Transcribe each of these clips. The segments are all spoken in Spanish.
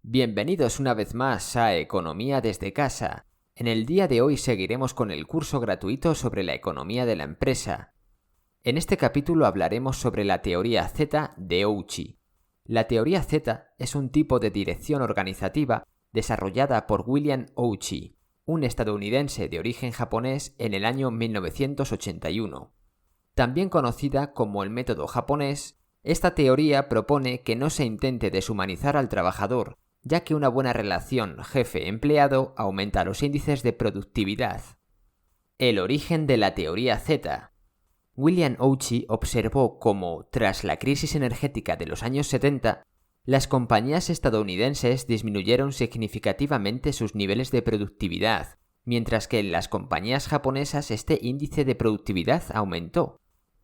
Bienvenidos una vez más a Economía desde casa. En el día de hoy seguiremos con el curso gratuito sobre la economía de la empresa. En este capítulo hablaremos sobre la teoría Z de Ouchi. La teoría Z es un tipo de dirección organizativa desarrollada por William Ouchi, un estadounidense de origen japonés en el año 1981. También conocida como el método japonés, esta teoría propone que no se intente deshumanizar al trabajador, ya que una buena relación jefe-empleado aumenta los índices de productividad. El origen de la teoría Z. William Ouchi observó cómo, tras la crisis energética de los años 70, las compañías estadounidenses disminuyeron significativamente sus niveles de productividad, mientras que en las compañías japonesas este índice de productividad aumentó.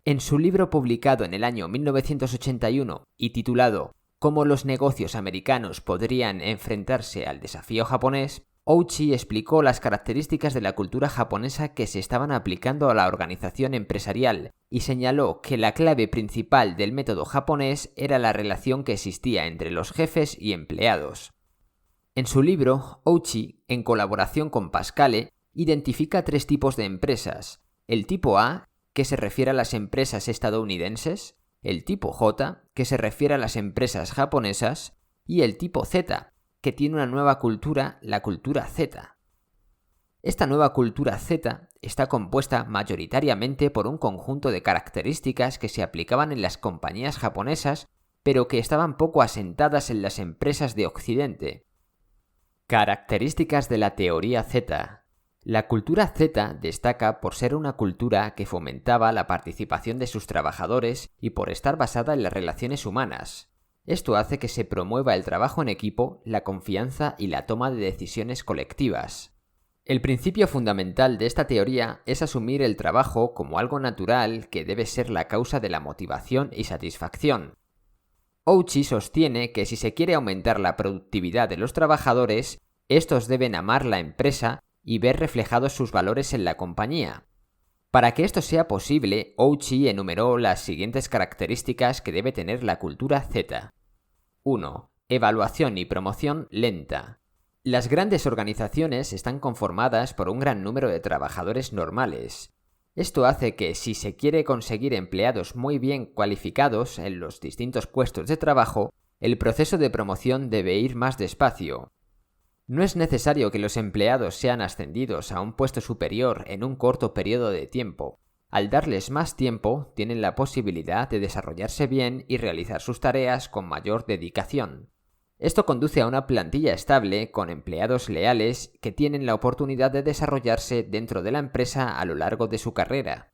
En su libro publicado en el año 1981 y titulado «Cómo los negocios americanos podrían enfrentarse al desafío japonés», Ouchi explicó las características de la cultura japonesa que se estaban aplicando a la organización empresarial y señaló que la clave principal del método japonés era la relación que existía entre los jefes y empleados. En su libro, Ouchi, en colaboración con Pascale, identifica tres tipos de empresas: el tipo A, que se refiere a las empresas estadounidenses, el tipo J, que se refiere a las empresas japonesas, y el tipo Z, que tiene una nueva cultura, la cultura Z. Esta nueva cultura Z está compuesta mayoritariamente por un conjunto de características que se aplicaban en las compañías japonesas, pero que estaban poco asentadas en las empresas de Occidente. Características de la teoría Z. La cultura Z destaca por ser una cultura que fomentaba la participación de sus trabajadores y por estar basada en las relaciones humanas. Esto hace que se promueva el trabajo en equipo, la confianza y la toma de decisiones colectivas. El principio fundamental de esta teoría es asumir el trabajo como algo natural que debe ser la causa de la motivación y satisfacción. Ouchi sostiene que si se quiere aumentar la productividad de los trabajadores, estos deben amar la empresa y ver reflejados sus valores en la compañía. Para que esto sea posible, Ouchi enumeró las siguientes características que debe tener la cultura Z. 1. Evaluación y promoción lenta. Las grandes organizaciones están conformadas por un gran número de trabajadores normales. Esto hace que, si se quiere conseguir empleados muy bien cualificados en los distintos puestos de trabajo, el proceso de promoción debe ir más despacio. No es necesario que los empleados sean ascendidos a un puesto superior en un corto periodo de tiempo. Al darles más tiempo, tienen la posibilidad de desarrollarse bien y realizar sus tareas con mayor dedicación. Esto conduce a una plantilla estable con empleados leales que tienen la oportunidad de desarrollarse dentro de la empresa a lo largo de su carrera.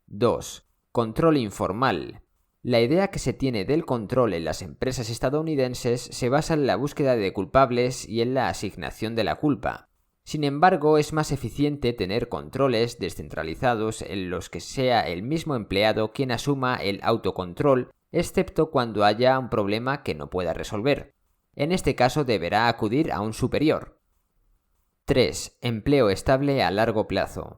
2. Control informal. La idea que se tiene del control en las empresas estadounidenses se basa en la búsqueda de culpables y en la asignación de la culpa. Sin embargo, es más eficiente tener controles descentralizados en los que sea el mismo empleado quien asuma el autocontrol, excepto cuando haya un problema que no pueda resolver. En este caso deberá acudir a un superior. 3. Empleo estable a largo plazo.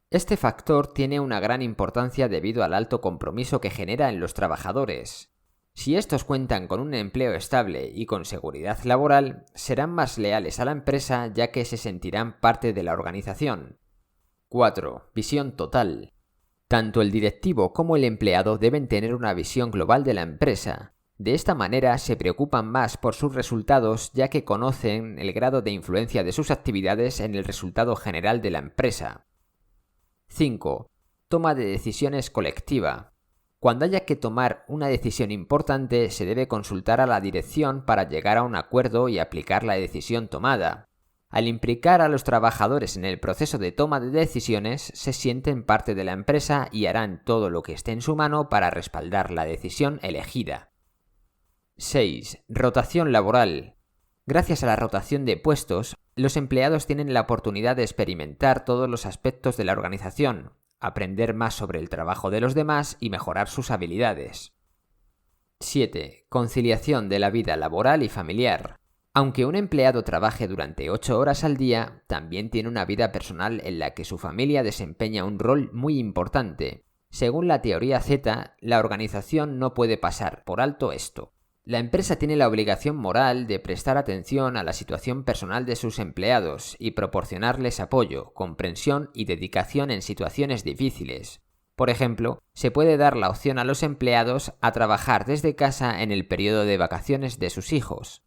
Este factor tiene una gran importancia debido al alto compromiso que genera en los trabajadores. Si estos cuentan con un empleo estable y con seguridad laboral, serán más leales a la empresa ya que se sentirán parte de la organización. 4. Visión total. Tanto el directivo como el empleado deben tener una visión global de la empresa. De esta manera se preocupan más por sus resultados ya que conocen el grado de influencia de sus actividades en el resultado general de la empresa. 5. Toma de decisiones colectiva. Cuando haya que tomar una decisión importante, se debe consultar a la dirección para llegar a un acuerdo y aplicar la decisión tomada. Al implicar a los trabajadores en el proceso de toma de decisiones, se sienten parte de la empresa y harán todo lo que esté en su mano para respaldar la decisión elegida. 6. Rotación laboral. Gracias a la rotación de puestos, los empleados tienen la oportunidad de experimentar todos los aspectos de la organización, aprender más sobre el trabajo de los demás y mejorar sus habilidades. 7. Conciliación de la vida laboral y familiar. Aunque un empleado trabaje durante 8 horas al día, también tiene una vida personal en la que su familia desempeña un rol muy importante. Según la teoría Z, la organización no puede pasar por alto esto. La empresa tiene la obligación moral de prestar atención a la situación personal de sus empleados y proporcionarles apoyo, comprensión y dedicación en situaciones difíciles. Por ejemplo, se puede dar la opción a los empleados a trabajar desde casa en el periodo de vacaciones de sus hijos.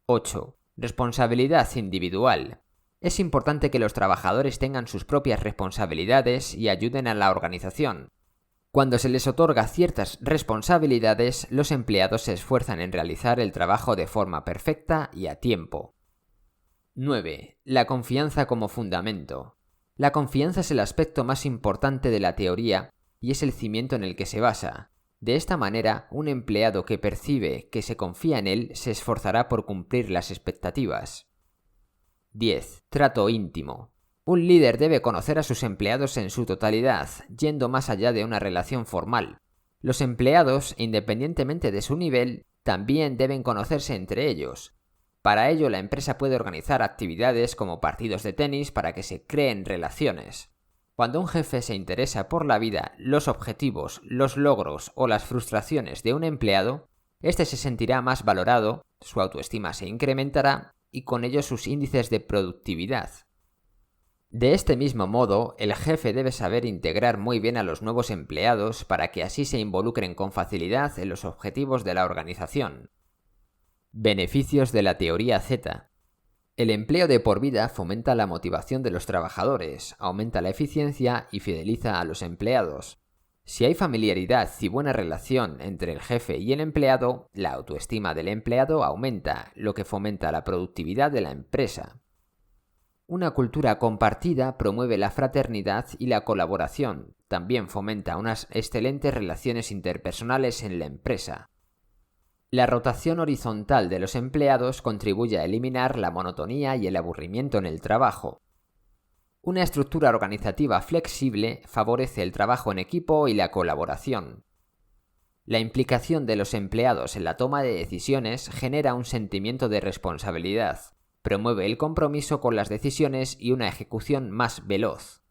8. Responsabilidad individual. Es importante que los trabajadores tengan sus propias responsabilidades y ayuden a la organización. Cuando se les otorga ciertas responsabilidades, los empleados se esfuerzan en realizar el trabajo de forma perfecta y a tiempo. 9. La confianza como fundamento. La confianza es el aspecto más importante de la teoría y es el cimiento en el que se basa. De esta manera, un empleado que percibe que se confía en él se esforzará por cumplir las expectativas. 10. Trato íntimo. Un líder debe conocer a sus empleados en su totalidad, yendo más allá de una relación formal. Los empleados, independientemente de su nivel, también deben conocerse entre ellos. Para ello, la empresa puede organizar actividades como partidos de tenis para que se creen relaciones. Cuando un jefe se interesa por la vida, los objetivos, los logros o las frustraciones de un empleado, éste se sentirá más valorado, su autoestima se incrementará y con ello sus índices de productividad. De este mismo modo, el jefe debe saber integrar muy bien a los nuevos empleados para que así se involucren con facilidad en los objetivos de la organización. Beneficios de la teoría Z. El empleo de por vida fomenta la motivación de los trabajadores, aumenta la eficiencia y fideliza a los empleados. Si hay familiaridad y buena relación entre el jefe y el empleado, la autoestima del empleado aumenta, lo que fomenta la productividad de la empresa. Una cultura compartida promueve la fraternidad y la colaboración, también fomenta unas excelentes relaciones interpersonales en la empresa. La rotación horizontal de los empleados contribuye a eliminar la monotonía y el aburrimiento en el trabajo. Una estructura organizativa flexible favorece el trabajo en equipo y la colaboración. La implicación de los empleados en la toma de decisiones genera un sentimiento de responsabilidad, promueve el compromiso con las decisiones y una ejecución más veloz.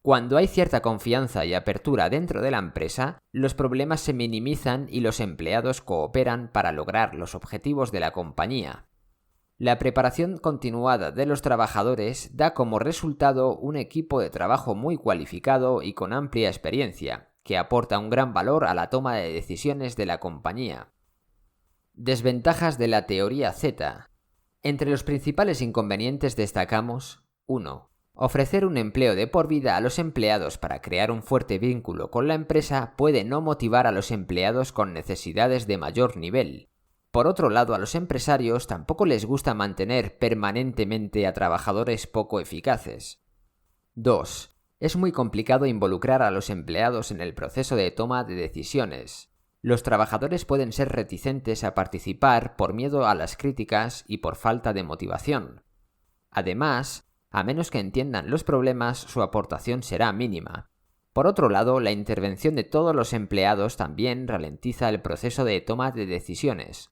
Cuando hay cierta confianza y apertura dentro de la empresa, los problemas se minimizan y los empleados cooperan para lograr los objetivos de la compañía. La preparación continuada de los trabajadores da como resultado un equipo de trabajo muy cualificado y con amplia experiencia, que aporta un gran valor a la toma de decisiones de la compañía. Desventajas de la teoría Z. Entre los principales inconvenientes destacamos 1. Ofrecer un empleo de por vida a los empleados para crear un fuerte vínculo con la empresa puede no motivar a los empleados con necesidades de mayor nivel. Por otro lado, a los empresarios tampoco les gusta mantener permanentemente a trabajadores poco eficaces. 2. Es muy complicado involucrar a los empleados en el proceso de toma de decisiones. Los trabajadores pueden ser reticentes a participar por miedo a las críticas y por falta de motivación. Además, a menos que entiendan los problemas, su aportación será mínima. Por otro lado, la intervención de todos los empleados también ralentiza el proceso de toma de decisiones.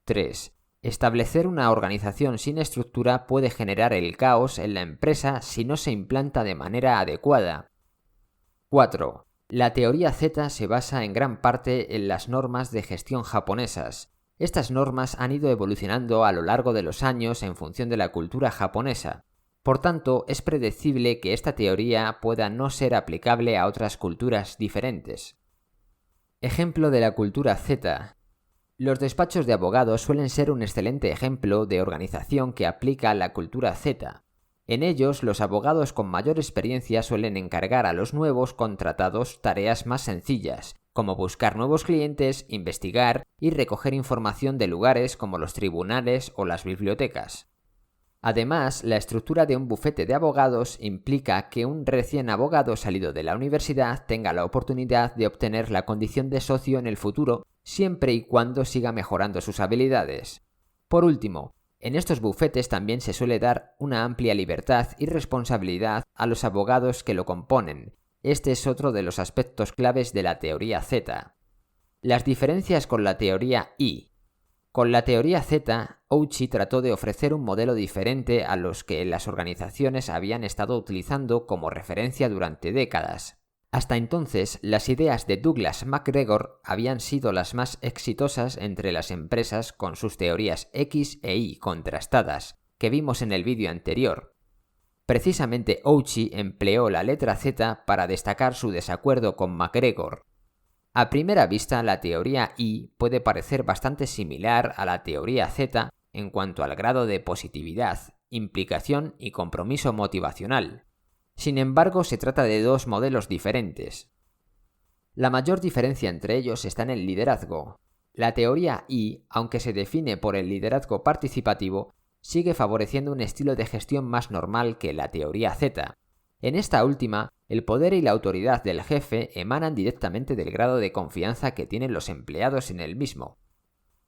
3. Establecer una organización sin estructura puede generar el caos en la empresa si no se implanta de manera adecuada. 4. La teoría Z se basa en gran parte en las normas de gestión japonesas. Estas normas han ido evolucionando a lo largo de los años en función de la cultura japonesa. Por tanto, es predecible que esta teoría pueda no ser aplicable a otras culturas diferentes. Ejemplo de la cultura Z. Los despachos de abogados suelen ser un excelente ejemplo de organización que aplica la cultura Z. En ellos, los abogados con mayor experiencia suelen encargar a los nuevos contratados tareas más sencillas, como buscar nuevos clientes, investigar y recoger información de lugares como los tribunales o las bibliotecas. Además, la estructura de un bufete de abogados implica que un recién abogado salido de la universidad tenga la oportunidad de obtener la condición de socio en el futuro, siempre y cuando siga mejorando sus habilidades. Por último, en estos bufetes también se suele dar una amplia libertad y responsabilidad a los abogados que lo componen. Este es otro de los aspectos claves de la teoría Z. Las diferencias con la teoría Y. Con la teoría Z, Ouchi trató de ofrecer un modelo diferente a los que las organizaciones habían estado utilizando como referencia durante décadas. Hasta entonces, las ideas de Douglas MacGregor habían sido las más exitosas entre las empresas con sus teorías X e Y contrastadas, que vimos en el vídeo anterior. Precisamente Ouchi empleó la letra Z para destacar su desacuerdo con MacGregor. A primera vista, la teoría Y puede parecer bastante similar a la teoría Z en cuanto al grado de positividad, implicación y compromiso motivacional. Sin embargo, se trata de dos modelos diferentes. La mayor diferencia entre ellos está en el liderazgo. La teoría Y, aunque se define por el liderazgo participativo, sigue favoreciendo un estilo de gestión más normal que la teoría Z. En esta última, el poder y la autoridad del jefe emanan directamente del grado de confianza que tienen los empleados en el mismo.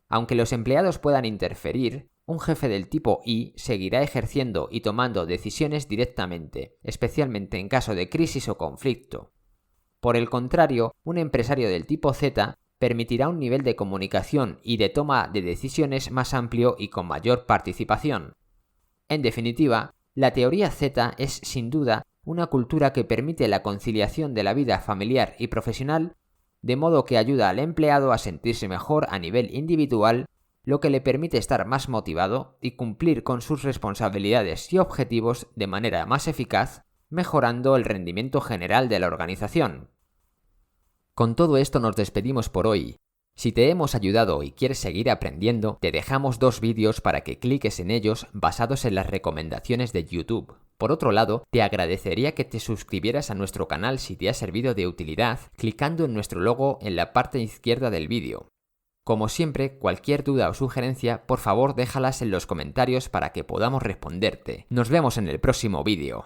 Aunque los empleados puedan interferir, un jefe del tipo Y seguirá ejerciendo y tomando decisiones directamente, especialmente en caso de crisis o conflicto. Por el contrario, un empresario del tipo Z permitirá un nivel de comunicación y de toma de decisiones más amplio y con mayor participación. En definitiva, la teoría Z es sin duda una cultura que permite la conciliación de la vida familiar y profesional, de modo que ayuda al empleado a sentirse mejor a nivel individual, lo que le permite estar más motivado y cumplir con sus responsabilidades y objetivos de manera más eficaz, mejorando el rendimiento general de la organización. Con todo esto nos despedimos por hoy. Si te hemos ayudado y quieres seguir aprendiendo, te dejamos 2 vídeos para que cliques en ellos basados en las recomendaciones de YouTube. Por otro lado, te agradecería que te suscribieras a nuestro canal si te ha servido de utilidad, clicando en nuestro logo en la parte izquierda del vídeo. Como siempre, cualquier duda o sugerencia, por favor déjalas en los comentarios para que podamos responderte. Nos vemos en el próximo vídeo.